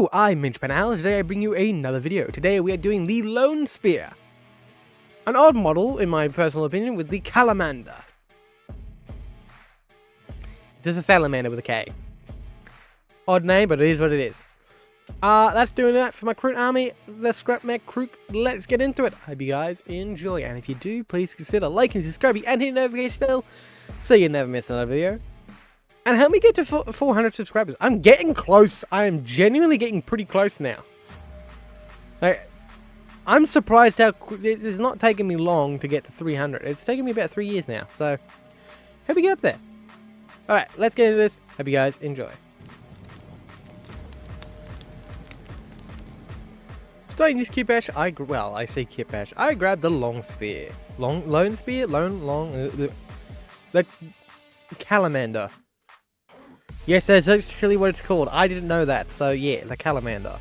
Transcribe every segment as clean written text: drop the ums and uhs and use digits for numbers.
Hello, I'm Minch Panal. Today I bring you another video. Today we are doing the Lone Spear. An odd model, in my personal opinion, with the Calamander. Just a salamander with a K. Odd name, but it is what it is. That's doing that for my Kroot army, the Scrap Mech Kroot. Let's get into it. Hope you guys enjoy, and if you do, please consider liking, subscribing, and hitting the notification bell so you never miss another video. And help me get to 400 subscribers. I'm getting close. I am genuinely getting pretty close now. Like, I'm surprised how it's not taking me long to get to 300. It's taken me about 3 years now. So, hope we get up there. Alright, let's get into this. Hope you guys enjoy. Starting this kitbash, I say kitbash. I grabbed the long spear. Lone spear? The Calamander. Yes, that's actually what it's called. I didn't know that. So yeah, the Calamander.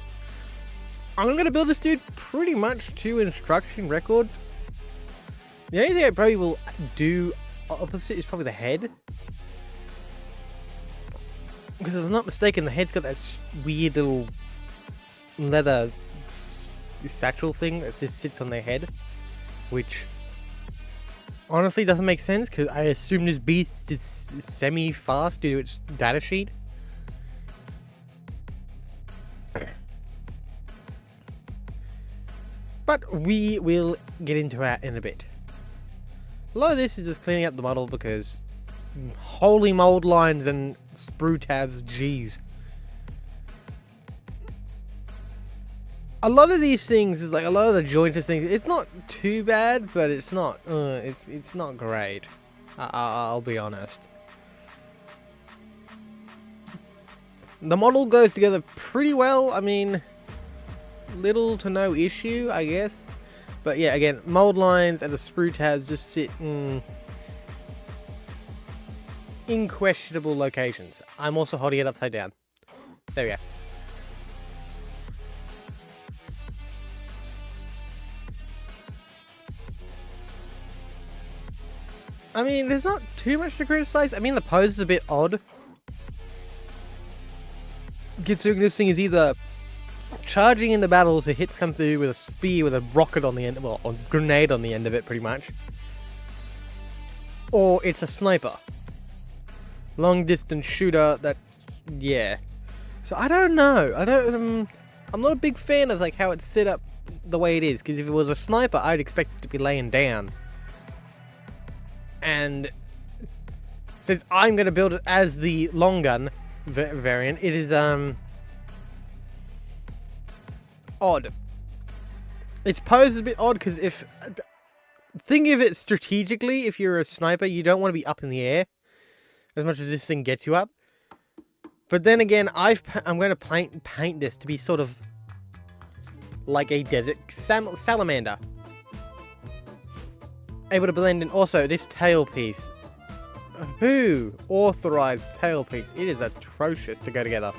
I'm going to build this dude pretty much to instruction records. The only thing I probably will do opposite is probably the head. Because if I'm not mistaken, the head's got that weird little leather satchel thing that just sits on their head. Which honestly doesn't make sense, because I assume this beast is semi-fast due to its datasheet. But we will get into that in a bit. A lot of this is just cleaning up the model because holy mold lines and sprue tabs, jeez. A lot of these things is like a lot of the joints and things. It's not too bad, but it's not. It's not great. I'll be honest. The model goes together pretty well. I mean, little to no issue, I guess. But yeah, again, mold lines and the sprue tabs just sit in questionable locations. I'm also holding it upside down. There we go. I mean, there's not too much to criticize. I mean, the pose is a bit odd. Considering this thing is either charging in the battle to hit something with a spear with a rocket on the end, well, a grenade on the end of it, pretty much. Or it's a sniper. Long distance shooter that, yeah. So I don't know. I'm not a big fan of like how it's set up the way it is. Because if it was a sniper, I'd expect it to be laying down. And since I'm going to build it as the long gun variant, it is odd. Its pose is a bit odd because think of it strategically, if you're a sniper, you don't want to be up in the air as much as this thing gets you up. But then again, I'm going to paint this to be sort of like a desert salamander. Able to blend in. Also, this tailpiece. Who authorized tailpiece? It is atrocious to go together.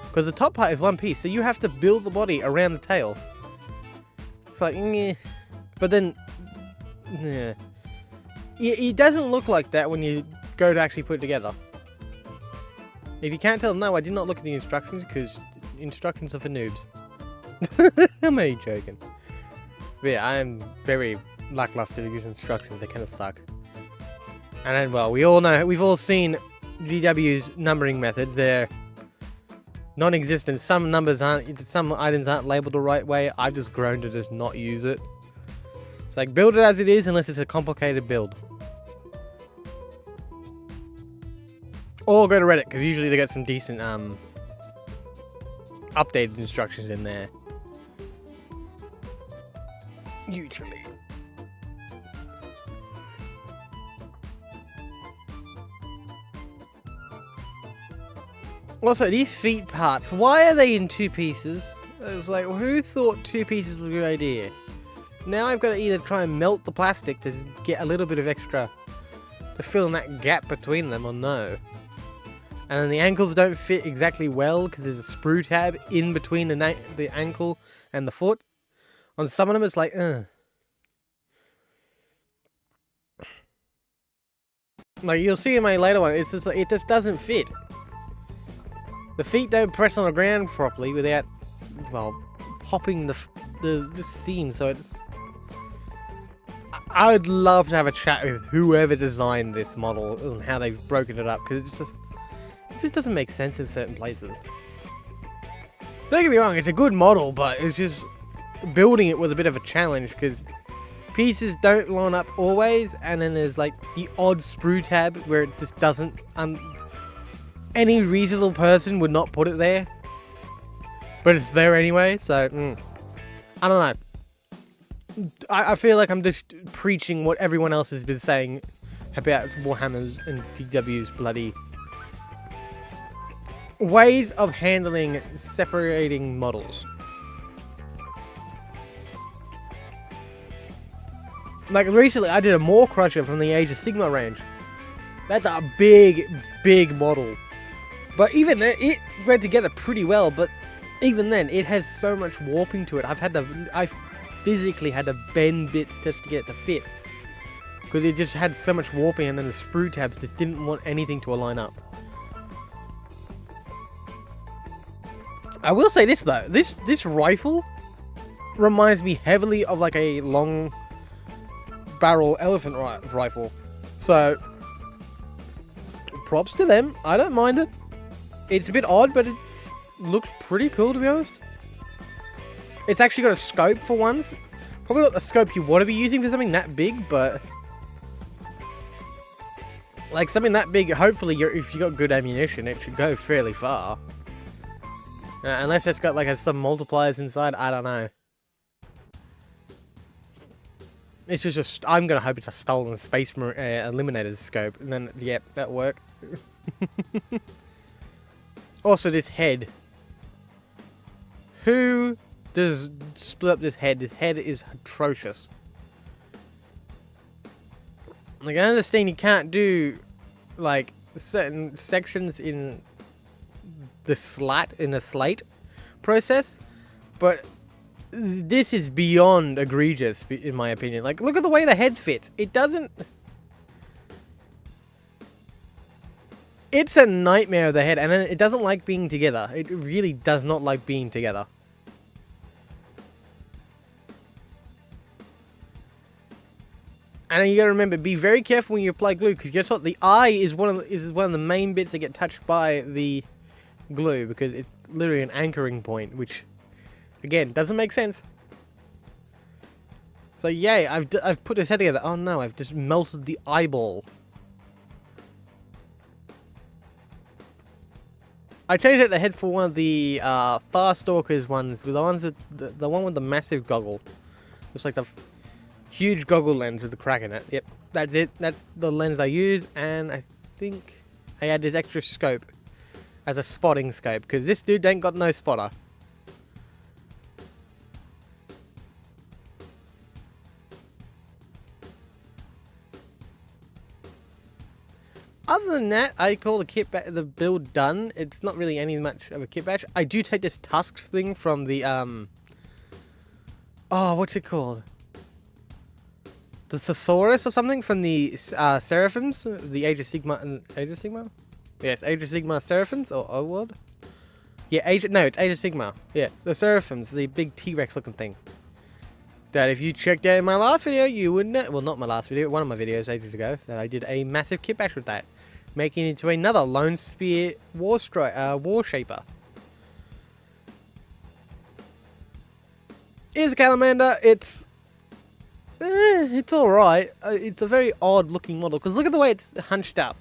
Because the top part is one piece, so you have to build the body around the tail. It's like, yeah. But then, yeah. It doesn't look like that when you go to actually put it together. If you can't tell, no, I did not look at the instructions, because instructions are for noobs. I'm only joking. But yeah, I am very lackluster to use instructions. They kind of suck. And then, well, we all know, we've all seen GW's numbering method. They're non-existent. Some items aren't labeled the right way. I've just grown to just not use it. It's like, build it as it is unless it's a complicated build. Or go to Reddit, because usually they got some decent updated instructions in there. Usually. Also, these feet parts, why are they in two pieces? It was like, well, who thought two pieces was a good idea? Now I've got to either try and melt the plastic to get a little bit of extra to fill in that gap between them, or no. And then the ankles don't fit exactly well because there's a sprue tab in between the ankle and the foot. On some of them, it's like, Like, you'll see in my later one, it's just like, it just doesn't fit. The feet don't press on the ground properly without, well, popping the seam, so it's... I would love to have a chat with whoever designed this model and how they've broken it up, because it just doesn't make sense in certain places. Don't get me wrong, it's a good model, but it's just... building it was a bit of a challenge, because pieces don't line up always, and then there's like the odd sprue tab where it just doesn't... any reasonable person would not put it there. But it's there anyway, so... I don't know. I feel like I'm just preaching what everyone else has been saying about Warhammers and GW's bloody... ways of handling separating models. Like recently I did a Maw Crusher from the Age of Sigmar range. That's a big model. But even then, it went together pretty well, but even then, it has so much warping to it. I physically had to bend bits just to get it to fit. Because it just had so much warping, and then the sprue tabs just didn't want anything to align up. I will say this though, this rifle reminds me heavily of like a long barrel elephant rifle. So, props to them. I don't mind it. It's a bit odd, but it looks pretty cool, to be honest. It's actually got a scope for once. Probably not the scope you want to be using for something that big, but... like, something that big, hopefully, if you got good ammunition, it should go fairly far. Unless it's got, like, some multipliers inside, I don't know. It's just I'm going to hope it's a stolen Space Eliminator's scope, and then, yep, that'll work. Also, this head. Who does split up this head? This head is atrocious. Like, I understand you can't do, like, certain sections in the slate process, but this is beyond egregious, in my opinion. Like, look at the way the head fits. It doesn't... it's a nightmare of the head, and it doesn't like being together. It really does not like being together. And you gotta remember, be very careful when you apply glue, because guess what? The eye is one of the main bits that get touched by the glue, because it's literally an anchoring point, which, again, doesn't make sense. So yay, I've put his head together. Oh no, I've just melted the eyeball. I changed out the head for one of the Farstalkers ones, with the ones with the one with the massive goggle. Looks like the huge goggle lens with the crack in it. Yep, that's it. That's the lens I use, and I think I add this extra scope as a spotting scope, because this dude ain't got no spotter. Other than that, I call the build done. It's not really any much of a kit bash. I do take this tusks thing from the oh, what's it called? The Thesaurus or something from the Seraphims, the Age of Sigmar. Age of Sigmar? Yes, Age of Sigmar Seraphims or Oward. Yeah, it's Age of Sigmar. Yeah, the Seraphims, the big T-Rex looking thing. That if you checked out my last video, you would know. Well, not my last video, one of my videos ages ago, that I did a massive kit bash with that, making it into another Lone Spear War Shaper. Here's a Calamander. It's alright. It's a very odd looking model, because look at the way it's hunched up.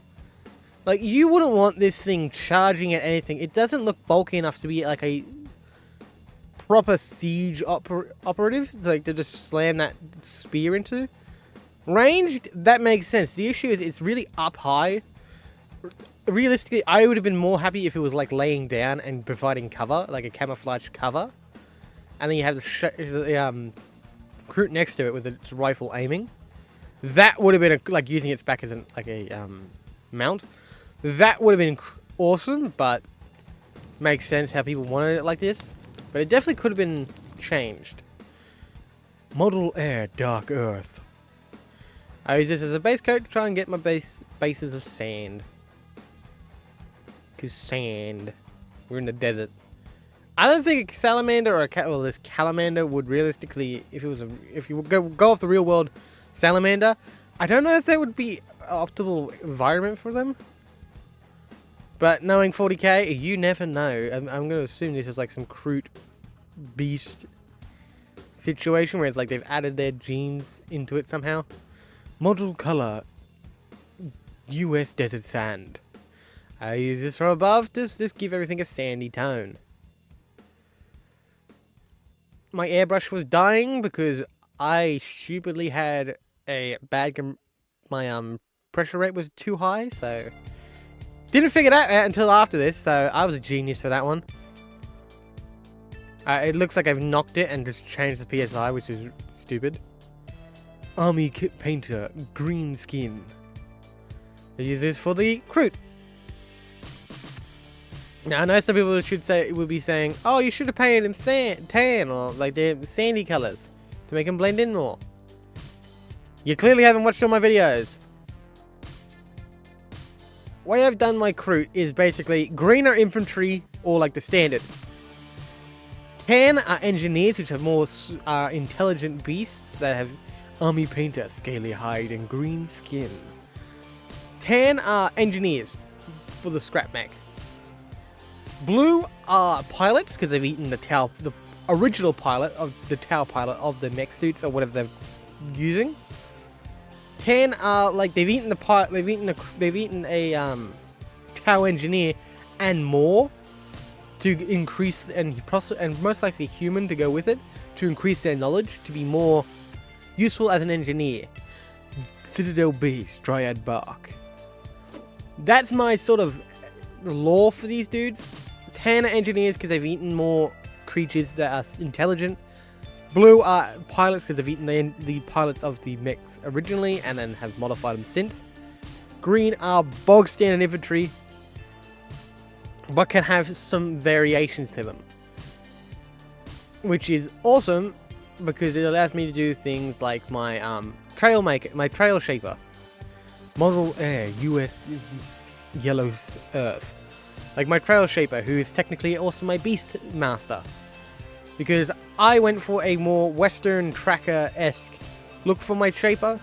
Like, you wouldn't want this thing charging at anything. It doesn't look bulky enough to be like a proper siege operative, like to just slam that spear into. Ranged, that makes sense. The issue is it's really up high. Realistically, I would have been more happy if it was like laying down and providing cover, like a camouflage cover. And then you have the kroot next to it with its rifle aiming. That would have been like using its back as a mount. That would have been awesome, but makes sense how people wanted it like this. But it definitely could have been changed. Model Air Dark Earth. I use this as a base coat to try and get my bases of sand. Because sand. We're in the desert. I don't think a salamander or this calamander would realistically, if you would go off the real world salamander, I don't know if there would be an optimal environment for them. But knowing 40k, you never know. I'm going to assume this is like some kroot beast situation where it's like they've added their genes into it somehow. Model color, US desert sand. I use this from above to just give everything a sandy tone. My airbrush was dying because I stupidly had a bad my pressure rate was too high, so didn't figure that out until after this. So I was a genius for that one. It looks like I've knocked it and just changed the PSI, which is stupid. Army kit painter, green skin. I use this for the kroot. Now I know some people would be saying, "Oh, you should have painted him tan or like the sandy colors to make him blend in more." You clearly haven't watched all my videos. What I've done my kroot is basically green are infantry or like the standard. Tan are engineers, which are more intelligent beasts that have army painter, scaly hide, and green skin. Tan are engineers for the scrap mech. Blue are pilots because they've eaten the original pilot of the Tau pilot of the mech suits or whatever they're using. Tan are like they've eaten a Tau engineer and more to increase and most likely human to go with it to increase their knowledge to be more useful as an engineer. Citadel base, dryad bark. That's my sort of lore for these dudes. Tan are engineers because they've eaten more creatures that are intelligent. Blue are pilots because they've eaten the pilots of the mechs originally and then have modified them since. Green are bog standard infantry, but can have some variations to them, which is awesome because it allows me to do things like my trail shaper, model air, US yellow earth. Like my trail shaper, who is technically also my beast master. Because I went for a more Western tracker-esque look for my shaper,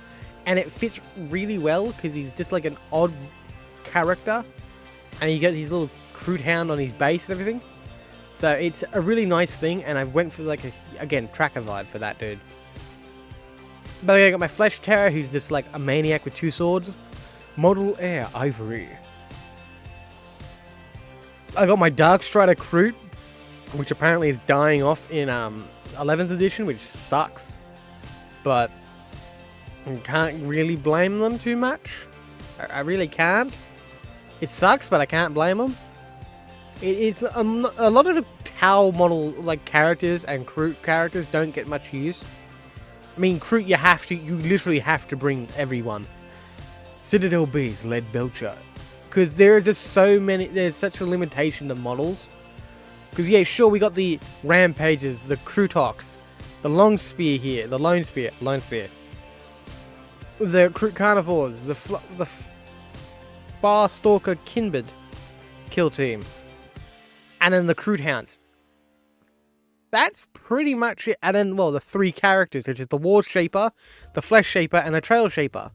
and it fits really well because he's just like an odd character, and you get his little kroot hound on his base and everything. So it's a really nice thing, and I went for like again tracker vibe for that dude. But I got my flesh terror, who's just like a maniac with 2 swords. Model air ivory. I got my Dark Strider kroot, which apparently is dying off in 11th edition, which sucks. But I can't really blame them too much. I really can't. It sucks, but I can't blame them. It's a lot of the Tau model like characters and kroot characters don't get much use. I mean, kroot you literally have to bring everyone. Citadel base, lead belcher. Because there are just so many, there's such a limitation to models. Because yeah, sure, we got the rampages, the krootox, the long spear here, the lone spear, the kroot carnivores, the far stalker kinbid kill team, and then the kroot hounds. That's pretty much it. And then, well, the 3 characters, which is the war shaper, the flesh shaper, and the trail shaper.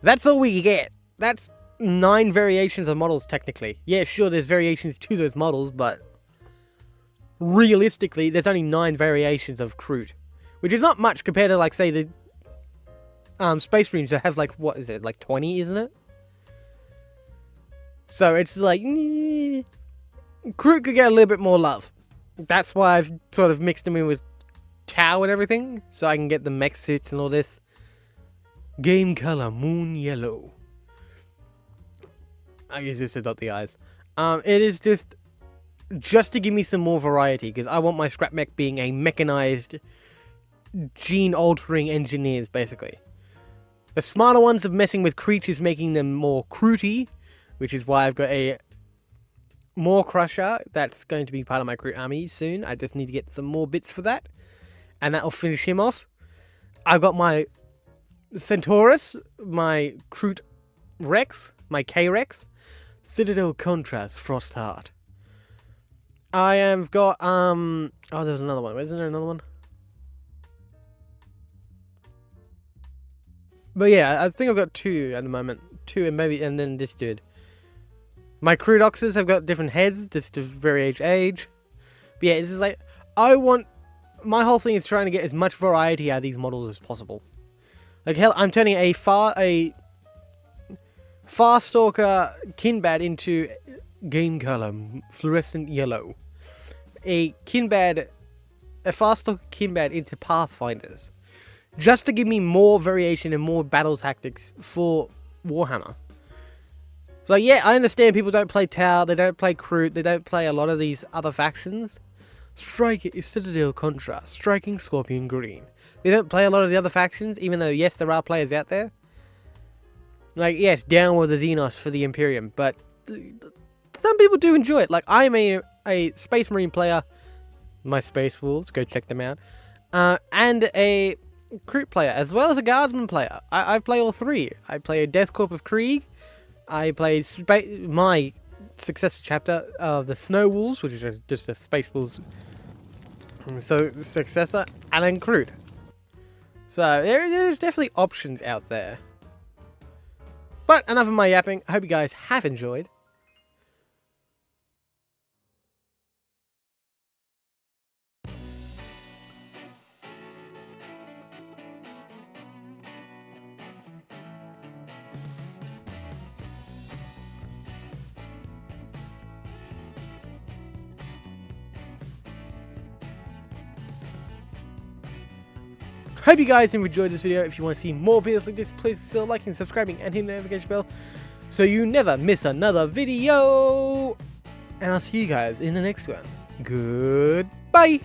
That's all we get. That's 9 variations of models, technically. Yeah, sure, there's variations to those models, but realistically, there's only 9 variations of kroot, which is not much compared to, like, say, the Space Marines that have, like, what is it, like 20, isn't it? So it's like, kroot could get a little bit more love. That's why I've sort of mixed them in with Tau and everything, so I can get the mech suits and all this. Game color, moon yellow. I use this to dot the eyes. It is just to give me some more variety, because I want my scrap mech being a mechanized, gene-altering engineers, basically. The smarter ones are messing with creatures, making them more krooty, which is why I've got a more crusher that's going to be part of my kroot army soon. I just need to get some more bits for that, and that'll finish him off. I've got my Centaurus, my kroot Rex, my K-Rex, Citadel Contrast Frostheart. I have got oh, there was another one. Isn't there another one? But yeah, I think I've got 2 at the moment. 2 and then this dude. My kroot oxes have got different heads, just to vary age. But yeah, this is like, my whole thing is trying to get as much variety out of these models as possible. Like hell, I'm turning a Farstalker Kinbad into game color, fluorescent yellow. A Farstalker Kinbad into Pathfinders. Just to give me more variation and more battle tactics for Warhammer. So yeah, I understand people don't play Tau, they don't play Kroot, they don't play a lot of these other factions. Striker is Citadel Contrast, Striking Scorpion Green. They don't play a lot of the other factions, even though yes, there are players out there. Like yes, down with the Xenos for the Imperium, but some people do enjoy it. Like I'm a Space Marine player, my Space Wolves, go check them out, and a Kroot player, as well as a Guardsman player. I play all 3. I play a Death Corp of Krieg. I play my successor chapter of the Snow Wolves, which is just a Space Wolves successor, and then Kroot. So there's definitely options out there. But enough of my yapping. I hope you guys have enjoyed. Hope you guys have enjoyed this video. If you want to see more videos like this, please consider liking, subscribing, and hitting the notification bell so you never miss another video. And I'll see you guys in the next one. Goodbye.